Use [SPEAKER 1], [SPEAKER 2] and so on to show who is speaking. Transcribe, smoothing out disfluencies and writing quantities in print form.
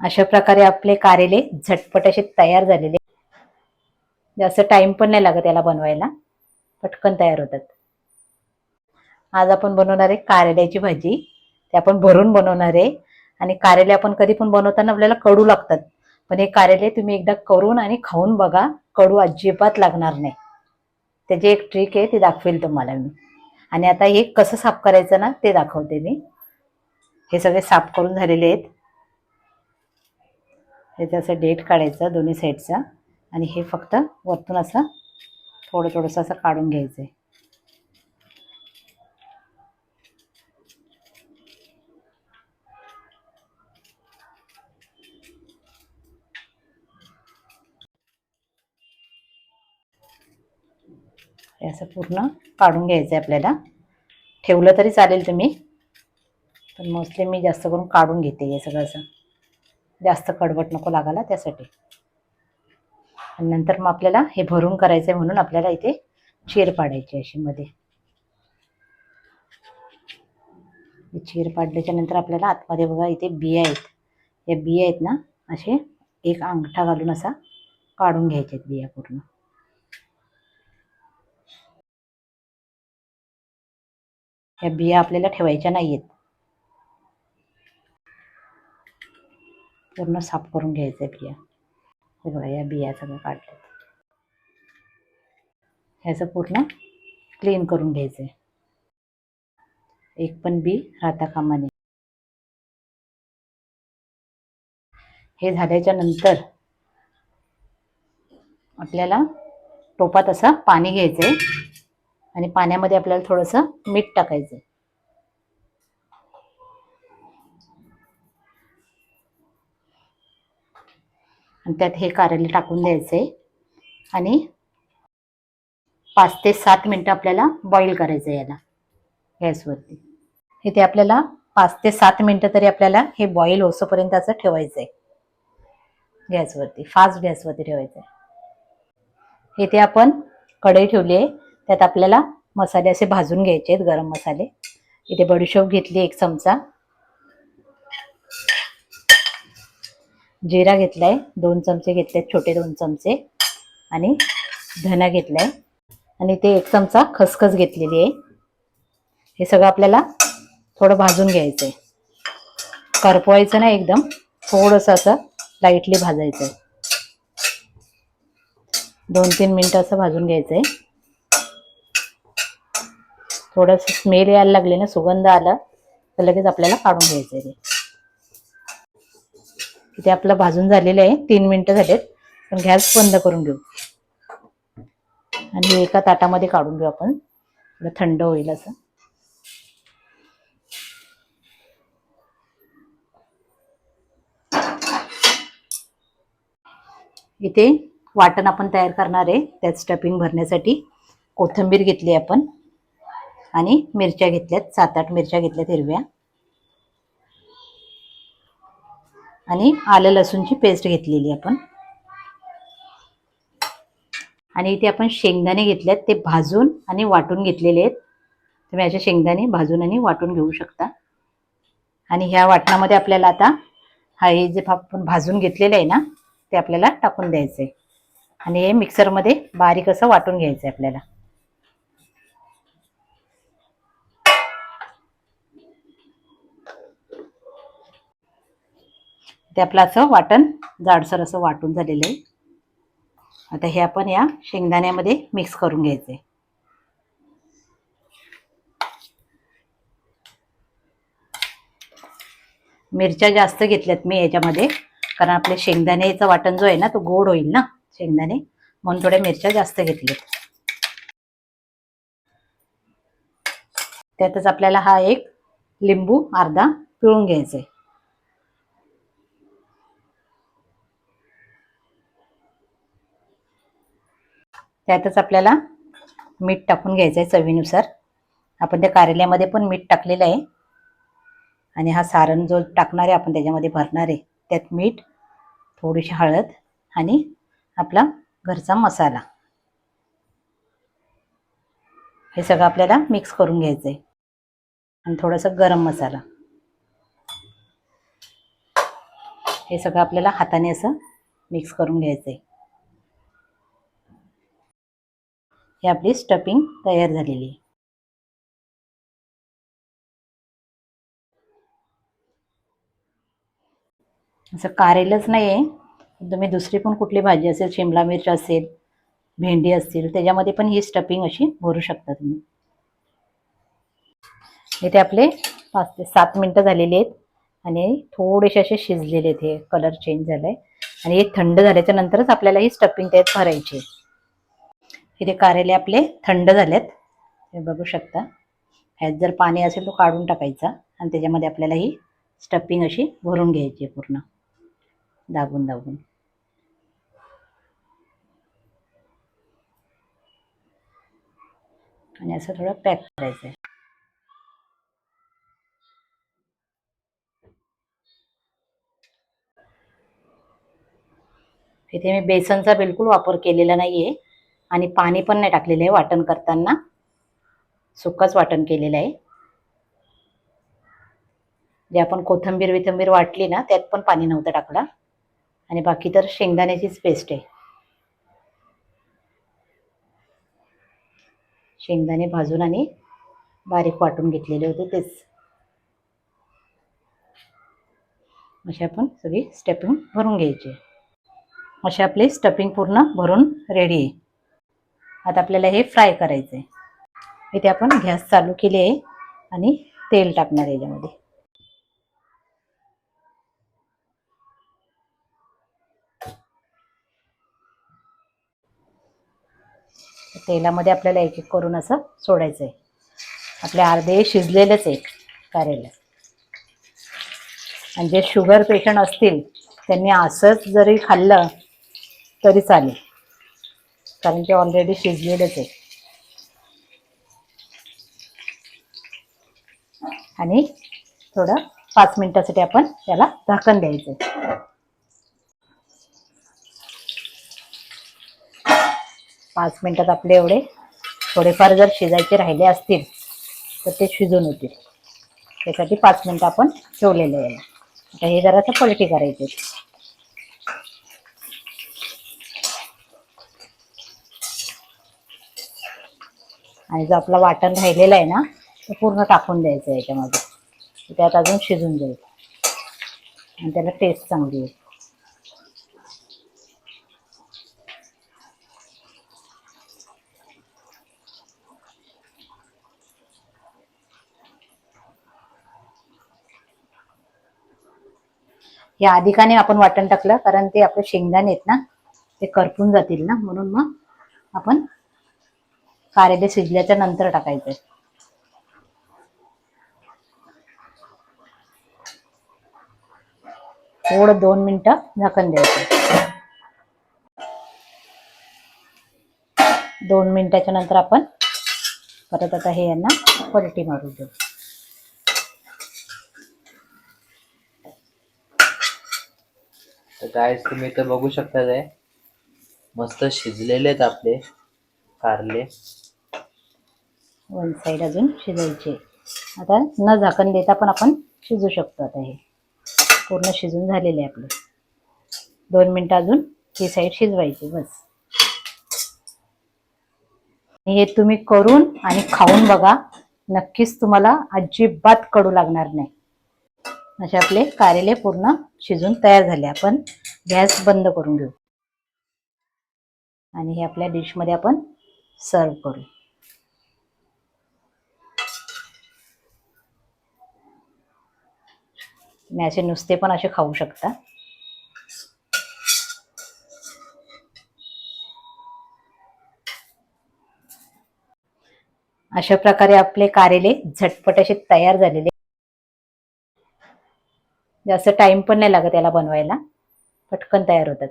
[SPEAKER 1] अशा प्रकारे आपले कारेले झटपट असे तयार झालेले, जास्त टाइम पण नाही लागत याला बनवायला, पटकन तयार होतात. आज आपण बनवणार आहे कारल्याची भाजी. ते आपण भरून बनवणार आहे. आणि कारेले आपण कधी पण बनवताना आपल्याला कडू लागतात, पण हे कारेले तुम्ही एकदा करून आणि खाऊन बघा, कडू अजिबात लागणार नाही. त्याची एक ट्रिक आहे, ती दाखवेल तुम्हाला मी. आणि आता हे कसं साफ करायचं ना ते दाखवते मी. हे सगळे साफ करून झालेले आहेत. ह्याचं असं डेट काढायचं दोन्ही साईडचा, आणि हे फक्त वरतून असं थोडंसं असं काढून घ्यायचं आहे. हे असं पूर्ण काढून घ्यायचं आहे आपल्याला. ठेवलं तरी चालेल तुम्ही, पण मोस्टली मी जास्त करून काढून घेते हे सगळं, असं जास्त कडवट नको लागायला त्यासाठी. आणि नंतर मग आपल्याला हे भरून करायचं आहे, म्हणून आपल्याला इथे चीर पाडायची अशी मध्ये. चीर पाडल्याच्या नंतर आपल्याला आतमध्ये बघा इथे बिया आहेत. या बिया आहेत ना, असे एक अंगठा घालून असा काढून घ्यायचे आहेत बिया पूर्ण. या बिया आपल्याला ठेवायच्या नाहीयेत, पूर्ण साफ करून घ्यायचं आहे बिया. हे बघा या बिया सगळं काढल्यात. ह्याचं पूर्ण क्लीन करून घ्यायचं आहे, एक पण बी राहता कामा नये. हे झाल्याच्या नंतर आपल्याला टोपात असं पाणी घ्यायचं आहे, आणि पाण्यामध्ये आपल्याला थोडंसं मीठ टाकायचं आहे. आणि त्यात हे कारले टाकून द्यायचे, आणि 5 ते 7 मिनटं आपल्याला बॉईल करायचं आहे याला गॅसवरती. इथे आपल्याला 5 ते 7 मिनटं तरी आपल्याला हे बॉईल होईपर्यंत असं ठेवायचं आहे गॅसवरती, फास्ट गॅसवरती ठेवायचं आहे. इथे आपण कढई ठेवली आहे, त्यात आपल्याला मसाले असे भाजून घ्यायचे आहेत, गरम मसाले. इथे बडीशोप घेतली 1 चमचा, जिरा घेतलाय 2 चमचे घेतलेत, छोटे 2 चमचे, आणि धना घेतलाय, आणि ते 1 चमचा खसखस घेतलेली आहे. हे सगळं आपल्याला थोडं भाजून घ्यायचं आहे, करपवायचं नाही एकदम, थोडंसं असं लाईटली भाजायचं आहे. 2-3 मिनटं असं भाजून घ्यायचं आहे. थोडंसं स्मेल यायला लागले ना, सुगंध आला तर लगेच आपल्याला काढून घ्यायचं आहे. इथे आपलं भाजून झालेलं आहे, 3 मिनटं झालेत. पण गॅस बंद करून घेऊ, आणि एका ताटामध्ये काढून घेऊ आपण, थंड होईल असं. इथे वाटण आपण तयार करणार आहे, त्यात स्टफिंग भरण्यासाठी कोथिंबीर घेतली आपण, आणि मिरच्या घेतल्यात 7-8 मिरच्या घेतल्यात हिरव्या, आणि आलं लसूणची पेस्ट घेतलेली आपण. आणि इथे आपण शेंगदाणे घेतलेत, ते भाजून आणि वाटून घेतलेले आहेत. तुम्ही असे शेंगदाणे भाजून आणि वाटून घेऊ शकता. आणि ह्या वाटणामध्ये आपल्याला आता हे जे आपण भाजून घेतलेलं आहे ना, ते आपल्याला टाकून द्यायचं आहे, आणि हे मिक्सरमध्ये बारीक असं वाटून घ्यायचं आहे आपल्याला. ते आपलं असं वाटण जाडसर असं वाटून झालेलं आहे. आता हे आपण या शेंगदाण्यामध्ये मिक्स करून घ्यायचे. मिरच्या जास्त घेतल्यात मी याच्यामध्ये, कारण आपले शेंगदाण्याचं वाटण जो आहे ना, तो गोड होईल ना शेंगदाणे, म्हणून थोड्या मिरच्या जास्त घेतल्यात. त्यातच आपल्याला हा एक लिंबू अर्धा पिळून घ्यायचा आहे. त्यातच आपल्याला मीठ टाकून घ्यायचं आहे चवीनुसार. आपण त्या कारल्यामध्ये पण मीठ टाकलेलं आहे, आणि हा सारण जो टाकणार आहे आपण त्याच्यामध्ये भरणार आहे, त्यात मीठ, थोडीशी हळद, आणि आपला घरचा मसाला, हे सगळं आपल्याला मिक्स करून घ्यायचं आहे. आणि थोडासा गरम मसाला. हे सगळं आपल्याला हाताने असं मिक्स करून घ्यायचं आहे. ही आपली स्टफिंग तयार झालेली आहे. असं कारेलच नाही आहे, तुम्ही दुसरी पण कुठली भाजी असेल, शिमला मिरची असेल, भेंडी असतील, त्याच्यामध्ये पण ही स्टफिंग अशी भरू शकता तुम्ही. इथे आपले 5 ते 7 मिनटं झालेली आहेत आणि थोडेसे असे शिजलेले आहेत. हे कलर चेंज झालाय आणि हे थंड झाल्याच्या नंतरच आपल्याला ही स्टफिंग त्यात भरायची. इथे कारेले आपले थंड झालेत, हे बघू शकता. ह्यात जर पाणी असेल तो काढून टाकायचा आणि त्याच्यामध्ये आपल्याला ही स्टफिंग अशी भरून घ्यायची पूर्ण दाबून दाबून. आणि असं थोडं पॅक करायचं आहे. इथे मी बेसनचा बिलकुल वापर केलेला नाहीये आणि पाणी पण नाही टाकलेलं आहे. वाटण करताना सुक्कच वाटण केलेलं आहे. जे आपण कोथिंबीर वाटली ना, त्यात पण पाणी नव्हतं टाकलं आणि बाकी तर शेंगदाण्याचीच पेस्ट आहे. शेंगदाणे भाजून आणि बारीक वाटून घेतलेले होते तेच. अशी आपण सगळी स्टफिंग भरून घ्यायची. अशी आपली स्टफिंग पूर्ण भरून रेडी आहे. आता आपल्याला हे फ्राय करायचं आहे. इथे आपण गॅस चालू केली आहे आणि तेल टाकणार आहे याच्यामध्ये. तेलामध्ये आपल्याला एक एक करून असं सोडायचं आहे. आपले अर्धे शिजलेलेच आहे कारेला. आणि जे शुगर पेशंट असतील त्यांनी असंच जरी खाल्लं तरी चालेल, कारण ते ऑलरेडी शिजलेलेच आहे. आणि थोडं 5 मिनिटासाठी आपण त्याला झाकण द्यायचं. 5 मिनिटात आपले एवढे थोडेफार जर शिजायचे राहिले असतील तर ते शिजून होतील. त्यासाठी 5 मिनिटं आपण ठेवलेलं आहे. आता हे जरासं पलटी करायचे. आणि जो आपला वाटण राहिलेला आहे ना, तो पूर्ण टाकून द्यायचं आहे याच्यामध्ये. त्यात अजून शिजून जाईल आणि त्याला टेस्ट चांगली येईल. या आधी का नाही आपण वाटण टाकलं, कारण ते आपले शेंगदाणे आहेत ना, ते करपून जातील ना, म्हणून मग आपण कारेले शिजल्याच्या नंतर टाकायचे. थोडं 2 मिनिटं झाकण द्यायचं. 2 मिनिटाच्या नंतर आपण परत आता हे यांना पलटी मारू देऊ.
[SPEAKER 2] तर गाईस तुम्ही इथं बघू शकता, ते मस्त शिजलेले आहेत आपले कारले.
[SPEAKER 1] वन साईड अजून शिजायचे. आता न झाकण देता पण आपण शिजू शकतो. आता हे पूर्ण शिजून झालेले आपले. 2 मिनिटं अजून ही साईड शिजवायची बस. हे तुम्ही करून आणि खाऊन बघा, नक्कीच तुम्हाला अजिबात कडू लागणार नाही. असे आपले कारेले पूर्ण शिजून तयार झाले. आपण गॅस बंद करून घेऊ आणि हे आपल्या डिशमध्ये आपण सर्व करू. तुम्ही असे नुसते पण असे खाऊ शकता. अशा प्रकारे आपले कारेले झटपट असे तयार झालेले. जास्त टाइम पण नाही लागत याला बनवायला, पटकन तयार होतात.